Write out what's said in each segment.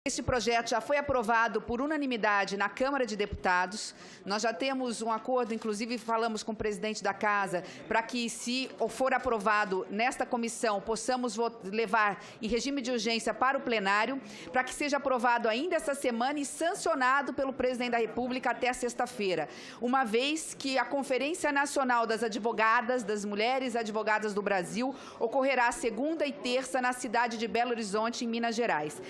Este projeto já foi aprovado por unanimidade na Câmara de Deputados. Nós já temos um acordo, inclusive falamos com o presidente da Casa, para que, se for aprovado nesta comissão, possamos levar em regime de urgência para o plenário, para que seja aprovado ainda essa semana e sancionado pelo presidente da República até sexta-feira, uma vez que a Conferência Nacional das Advogadas, das Mulheres Advogadas do Brasil, ocorrerá segunda e terça na cidade de Belo Horizonte, em Minas Gerais.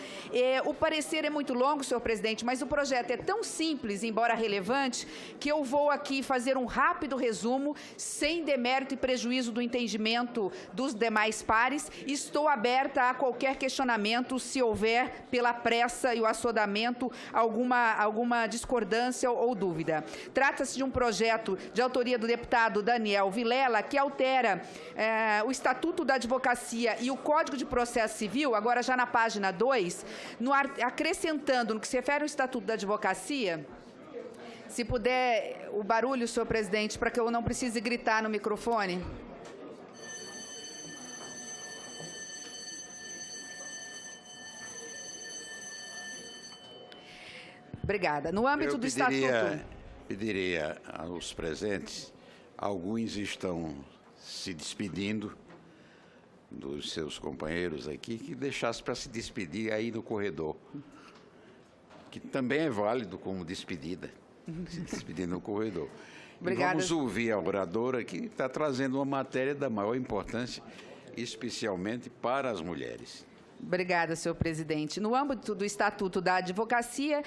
O parecer é muito longo, senhor presidente, mas o projeto é tão simples, embora relevante, que eu vou aqui fazer um rápido resumo, sem demérito e prejuízo do entendimento dos demais pares. Estou aberta a qualquer questionamento, se houver, pela pressa e o assodamento, alguma discordância ou dúvida. Trata-se de um projeto de autoria do deputado Daniel Vilela, que altera o Estatuto da Advocacia e o Código de Processo Civil, agora já na página 2, acrescentando no que se refere ao Estatuto da Advocacia. Se puder, o barulho, senhor presidente, para que eu não precise gritar no microfone. Obrigada. No âmbito do Estatuto... Pediria aos presentes, alguns estão se despedindo dos seus companheiros aqui, que deixasse para se despedir aí no corredor, que também é válido como despedida, se despedir no corredor. Obrigada. Vamos ouvir a oradora, que está trazendo uma matéria da maior importância, especialmente para as mulheres. Obrigada, senhor presidente. No âmbito do Estatuto da Advocacia,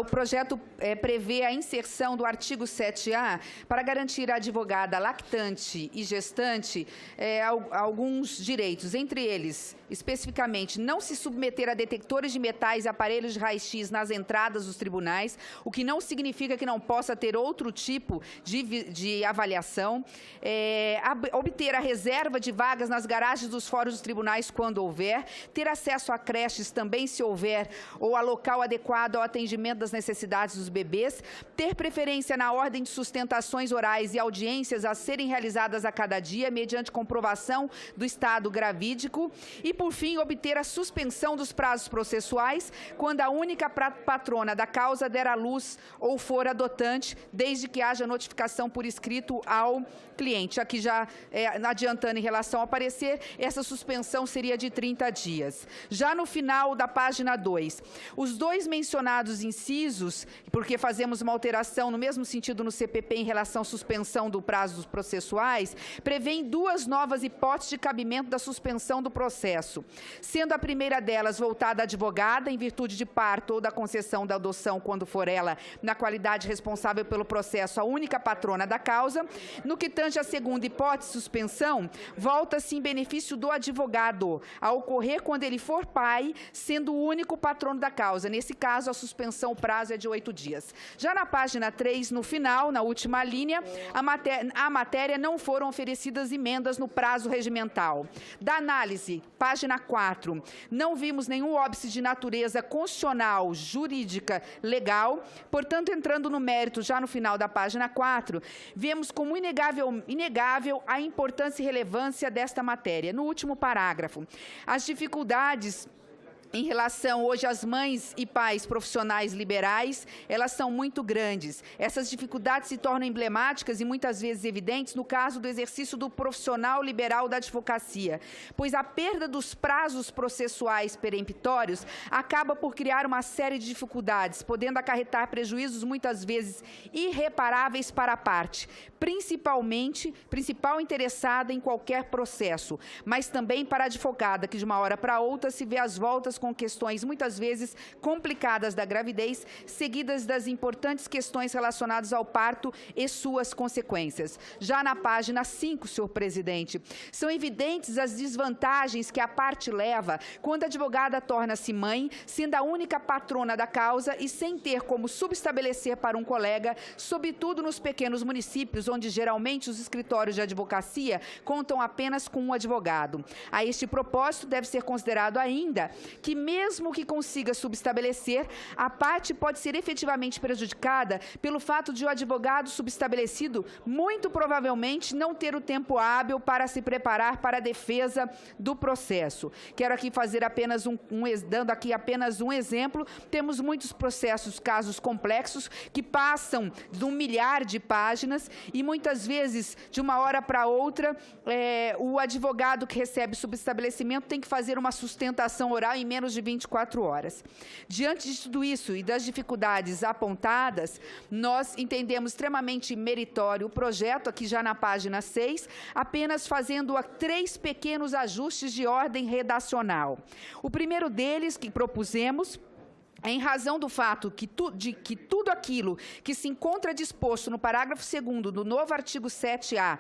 o projeto prevê a inserção do artigo 7A para garantir à advogada lactante e gestante alguns direitos, entre eles, especificamente, não se submeter a detectores de metais e aparelhos de raio-x nas entradas dos tribunais, o que não significa que não possa ter outro tipo de avaliação, obter a reserva de vagas nas garagens dos fóruns dos tribunais quando houver, ter acesso a creches também se houver, ou a local adequado ao atendimento das necessidades dos bebês, ter preferência na ordem de sustentações orais e audiências a serem realizadas a cada dia, mediante comprovação do estado gravídico, e, por fim, obter a suspensão dos prazos processuais quando a única patrona da causa der à luz ou for adotante, desde que haja notificação por escrito ao cliente. Aqui já adiantando em relação ao parecer, essa suspensão seria de 30 dias. Já no final da página 2, os dois mencionados incisos, porque fazemos uma alteração no mesmo sentido no CPP em relação à suspensão do prazo dos processuais, prevêem duas novas hipóteses de cabimento da suspensão do processo, sendo a primeira delas voltada à advogada, em virtude de parto ou da concessão da adoção, quando for ela, na qualidade responsável pelo processo, a única patrona da causa. No que tange a segunda hipótese, suspensão, volta-se em benefício do advogado, a ocorrer quando ele for pai, sendo o único patrono da causa. Nesse caso, a suspensão, o prazo é de 8 dias. Já na página 3, no final, na última linha, a matéria não foram oferecidas emendas no prazo regimental. Da análise, página 4, não vimos nenhum óbice de natureza constitucional, jurídica, legal. Portanto, entrando no mérito, já no final da página 4, vemos como inegável a importância e relevância desta matéria. No último parágrafo, as dificuldades em relação hoje às mães e pais profissionais liberais, elas são muito grandes. Essas dificuldades se tornam emblemáticas e muitas vezes evidentes no caso do exercício do profissional liberal da advocacia, pois a perda dos prazos processuais peremptórios acaba por criar uma série de dificuldades, podendo acarretar prejuízos muitas vezes irreparáveis para a parte, principal interessada em qualquer processo, mas também para a advogada, que de uma hora para outra se vê às voltas com questões muitas vezes complicadas da gravidez, seguidas das importantes questões relacionadas ao parto e suas consequências. Já na página 5, senhor presidente, são evidentes as desvantagens que a parte leva quando a advogada torna-se mãe, sendo a única patrona da causa e sem ter como subestabelecer para um colega, sobretudo nos pequenos municípios, onde geralmente os escritórios de advocacia contam apenas com um advogado. A este propósito, deve ser considerado ainda que que, mesmo que consiga subestabelecer, a parte pode ser efetivamente prejudicada pelo fato de o advogado subestabelecido, muito provavelmente, não ter o tempo hábil para se preparar para a defesa do processo. Quero aqui fazer apenas dando aqui apenas um exemplo. Temos muitos processos, casos complexos, que passam de 1 milhar de páginas e, muitas vezes, de uma hora para outra, o advogado que recebe subestabelecimento tem que fazer uma sustentação oral em menos de 24 horas. Diante de tudo isso e das dificuldades apontadas, nós entendemos extremamente meritório o projeto, aqui já na página 6, apenas fazendo 3 pequenos ajustes de ordem redacional. O primeiro deles, que propusemos, em razão do fato de que tudo aquilo que se encontra disposto no parágrafo 2º do novo artigo 7A,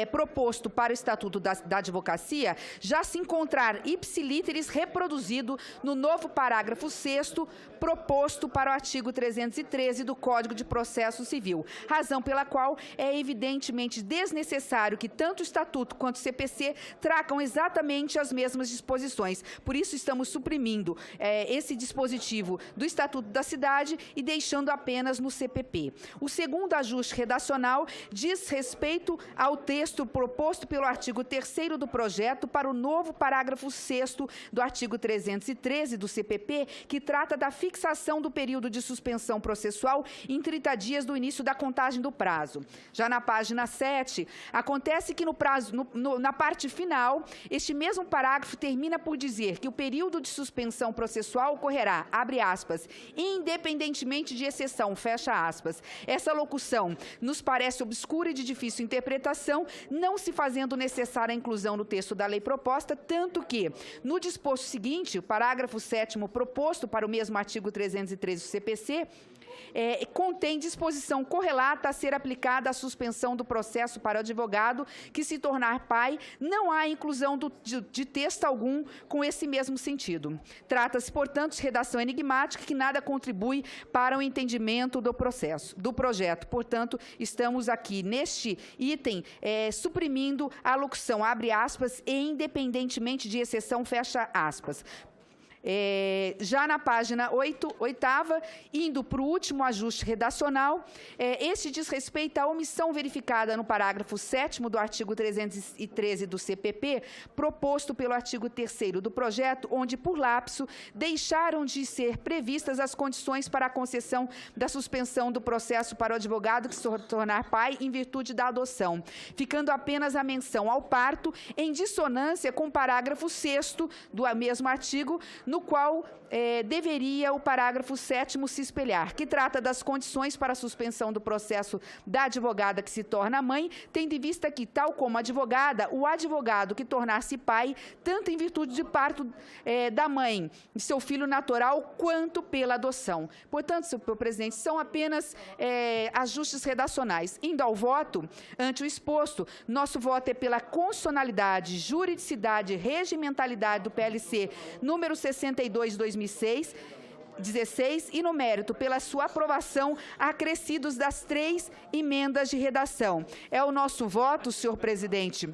proposto para o Estatuto da Advocacia, já se encontrar ipsilíteris reproduzido no novo parágrafo 6º, proposto para o artigo 313 do Código de Processo Civil, razão pela qual é evidentemente desnecessário que tanto o Estatuto quanto o CPC tragam exatamente as mesmas disposições. Por isso, estamos suprimindo esse dispositivo do Estatuto da Cidade e deixando apenas no CPP. O segundo ajuste redacional diz respeito ao texto proposto pelo artigo 3º do projeto para o novo parágrafo 6º do artigo 313 do CPP, que trata da fixação do período de suspensão processual em 30 dias do início da contagem do prazo. Já na página 7, acontece que na parte final, este mesmo parágrafo termina por dizer que o período de suspensão processual ocorrerá, abre aspas, independentemente de exceção, fecha aspas. Essa locução nos parece obscura e de difícil interpretação, não se fazendo necessária a inclusão no texto da lei proposta, tanto que, no disposto seguinte, o parágrafo 7º proposto para o mesmo artigo 313 do CPC, contém disposição correlata a ser aplicada à suspensão do processo para o advogado que se tornar pai. Não há inclusão de texto algum com esse mesmo sentido. Trata-se, portanto, de redação enigmática que nada contribui para o entendimento do projeto. Portanto, estamos aqui, neste item, suprimindo a locução, abre aspas, e independentemente de exceção, fecha aspas. Já na página 8ª, indo para o último ajuste redacional, este diz respeito à omissão verificada no parágrafo 7º do artigo 313 do CPP, proposto pelo artigo 3º do projeto, onde, por lapso, deixaram de ser previstas as condições para a concessão da suspensão do processo para o advogado que se tornar pai em virtude da adoção, ficando apenas a menção ao parto, em dissonância com o parágrafo 6º do mesmo artigo, no qual deveria o parágrafo 7º se espelhar, que trata das condições para a suspensão do processo da advogada que se torna mãe, tendo em vista que, tal como a advogada, o advogado que tornar-se pai, tanto em virtude de parto da mãe e seu filho natural, quanto pela adoção. Portanto, senhor presidente, são apenas ajustes redacionais. Indo ao voto, ante o exposto, nosso voto é pela constitucionalidade, juridicidade, regimentalidade do PLC número 62/2016 e, no mérito, pela sua aprovação, acrescidos das 3 emendas de redação. É o nosso voto, senhor presidente,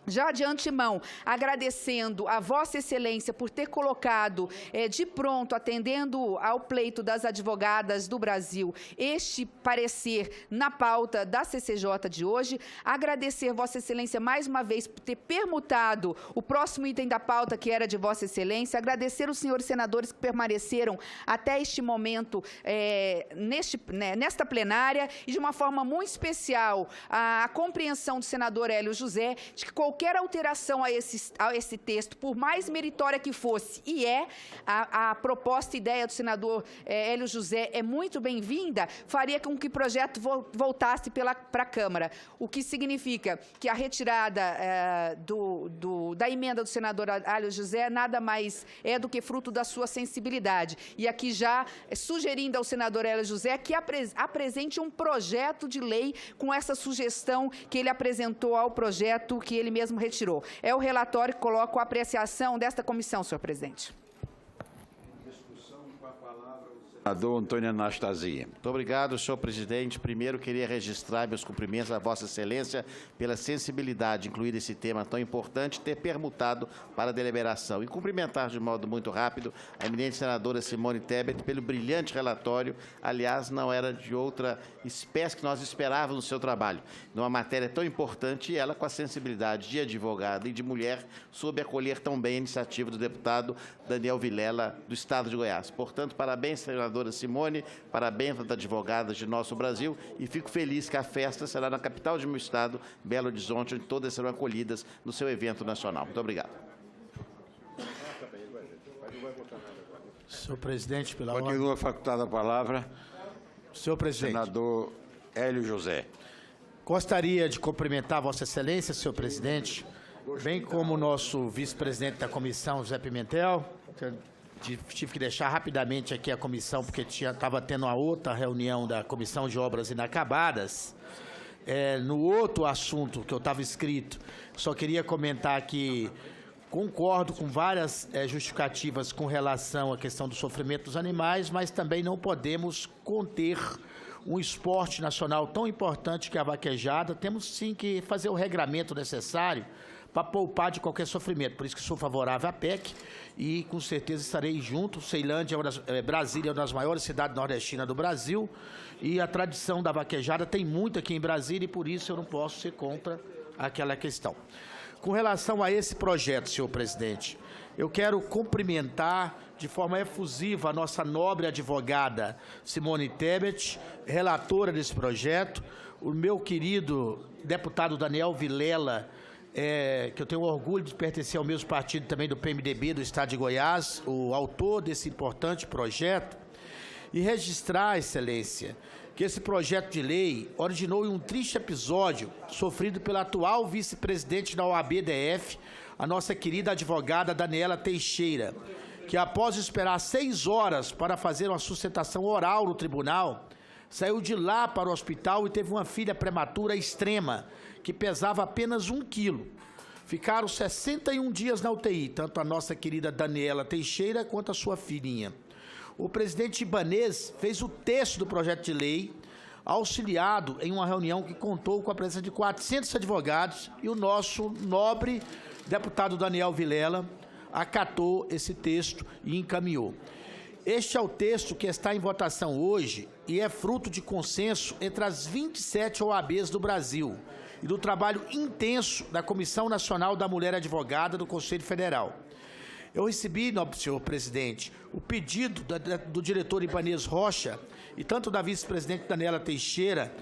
já de antemão, agradecendo a Vossa Excelência por ter colocado de pronto, atendendo ao pleito das advogadas do Brasil, este parecer na pauta da CCJ de hoje. Agradecer Vossa Excelência mais uma vez por ter permutado o próximo item da pauta, que era de Vossa Excelência. Agradecer os senhores senadores que permaneceram até este momento nesta plenária e, de uma forma muito especial, a compreensão do senador Hélio José de que qualquer alteração a esse texto, por mais meritória que fosse, e a proposta e ideia do senador Hélio José é muito bem-vinda, faria com que o projeto voltasse para a Câmara, o que significa que a retirada da emenda do senador Hélio José nada mais é do que fruto da sua sensibilidade. E aqui já sugerindo ao senador Hélio José que apresente um projeto de lei com essa sugestão que ele apresentou ao projeto que ele mesmo retirou. É o relatório que coloco a apreciação desta comissão, senhor presidente. Discussão com a Senador Antônio Anastasia. Muito obrigado, senhor presidente. Primeiro, queria registrar meus cumprimentos à Vossa Excelência pela sensibilidade de incluir esse tema tão importante e ter permutado para a deliberação. E cumprimentar de modo muito rápido a eminente senadora Simone Tebet pelo brilhante relatório. Aliás, não era de outra espécie que nós esperávamos no seu trabalho. Numa matéria tão importante, e ela, com a sensibilidade de advogada e de mulher, soube acolher tão bem a iniciativa do deputado Daniel Vilela, do Estado de Goiás. Portanto, parabéns, senadora Simone, parabéns às advogadas de nosso Brasil, e fico feliz que a festa será na capital de meu estado, Belo Horizonte, onde todas serão acolhidas no seu evento nacional. Muito obrigado. Senhor presidente, pela ordem. Continua facultada a palavra. Senhor presidente. Senador Hélio José. Gostaria de cumprimentar Vossa Excelência, senhor presidente, bem como o nosso vice-presidente da comissão, José Pimentel. Tive que deixar rapidamente aqui a comissão, porque estava tendo uma outra reunião da Comissão de Obras Inacabadas. No outro assunto que eu estava inscrito, só queria comentar que concordo com várias justificativas com relação à questão do sofrimento dos animais, mas também não podemos conter um esporte nacional tão importante que é a vaquejada. Temos sim que fazer o regramento necessário para poupar de qualquer sofrimento. Por isso que sou favorável à PEC e com certeza estarei junto. Brasília é uma das maiores cidades nordestinas do Brasil e a tradição da vaquejada tem muito aqui em Brasília e por isso eu não posso ser contra aquela questão. Com relação a esse projeto, senhor presidente, eu quero cumprimentar de forma efusiva a nossa nobre advogada Simone Tebet, relatora desse projeto, o meu querido deputado Daniel Vilela, que eu tenho orgulho de pertencer ao mesmo partido também do PMDB do Estado de Goiás, o autor desse importante projeto, e registrar, Excelência, que esse projeto de lei originou em um triste episódio sofrido pela atual vice-presidente da OAB-DF, a nossa querida advogada Daniela Teixeira, que após esperar 6 horas para fazer uma sustentação oral no tribunal, saiu de lá para o hospital e teve uma filha prematura extrema, que pesava apenas 1 quilo. Ficaram 61 dias na UTI, tanto a nossa querida Daniela Teixeira quanto a sua filhinha. O presidente Ibanez fez o texto do projeto de lei, auxiliado em uma reunião que contou com a presença de 400 advogados, e o nosso nobre deputado Daniel Vilela acatou esse texto e encaminhou. Este é o texto que está em votação hoje e é fruto de consenso entre as 27 OABs do Brasil e do trabalho intenso da Comissão Nacional da Mulher Advogada do Conselho Federal. Eu recebi, nobre senhor presidente, o pedido do diretor Ibanez Rocha e tanto da vice-presidente Daniela Teixeira,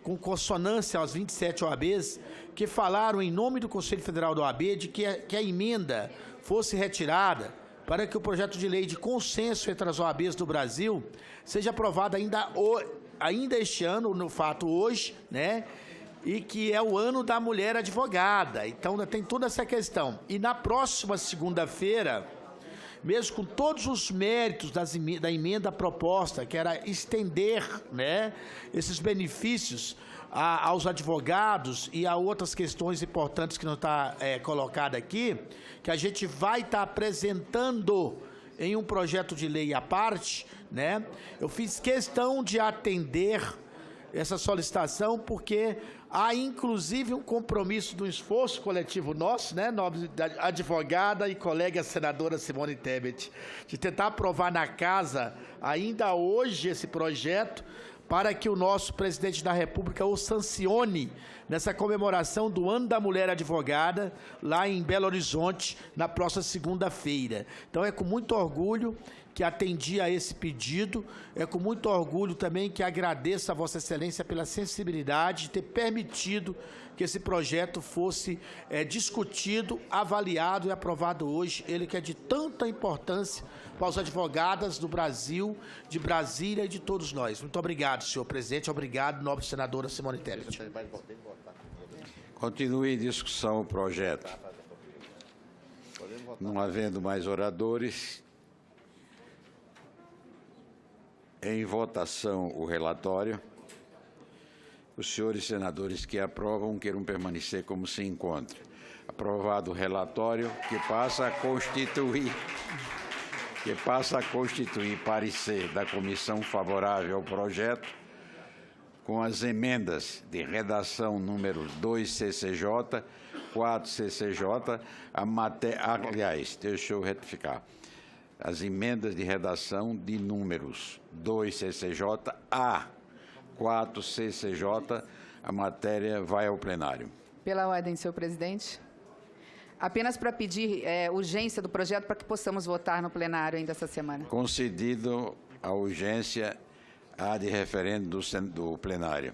com consonância aos 27 OABs, que falaram em nome do Conselho Federal da OAB de que a emenda fosse retirada para que o projeto de lei de consenso entre as OABs do Brasil seja aprovado ainda este ano, no fato hoje, né? E que é o ano da mulher advogada. Então, tem toda essa questão. E na próxima segunda-feira, mesmo com todos os méritos da emenda proposta, que era estender, né, esses benefícios aos advogados e a outras questões importantes que não está colocada aqui, que a gente vai estar apresentando em um projeto de lei à parte, né? Eu fiz questão de atender essa solicitação porque há inclusive um compromisso do esforço coletivo nosso, né, nobre advogada e colega senadora Simone Tebet, de tentar aprovar na casa ainda hoje esse projeto para que o nosso presidente da República o sancione nessa comemoração do Ano da Mulher Advogada, lá em Belo Horizonte, na próxima segunda-feira. Então, é com muito orgulho que atendi a esse pedido, é com muito orgulho também que agradeço a Vossa Excelência pela sensibilidade de ter permitido que esse projeto fosse discutido, avaliado e aprovado hoje, ele que é de tanta importância para os advogadas do Brasil, de Brasília e de todos nós. Muito obrigado, senhor presidente. Obrigado, nobre senadora Simone Tebet. Continue em discussão o projeto. Não havendo mais oradores, em votação o relatório. Os senhores senadores que aprovam queiram permanecer como se encontram. Aprovado o relatório, que passa a constituir que passa a constituir parecer da comissão favorável ao projeto, com as emendas de redação números 2 CCJ, 4 CCJ, aliás, deixa eu retificar, as emendas de redação de números 2 CCJ a 4 CCJ, a matéria vai ao plenário. Pela ordem, senhor presidente. Apenas para pedir urgência do projeto para que possamos votar no plenário ainda essa semana. Concedido a urgência, a de referendo do plenário.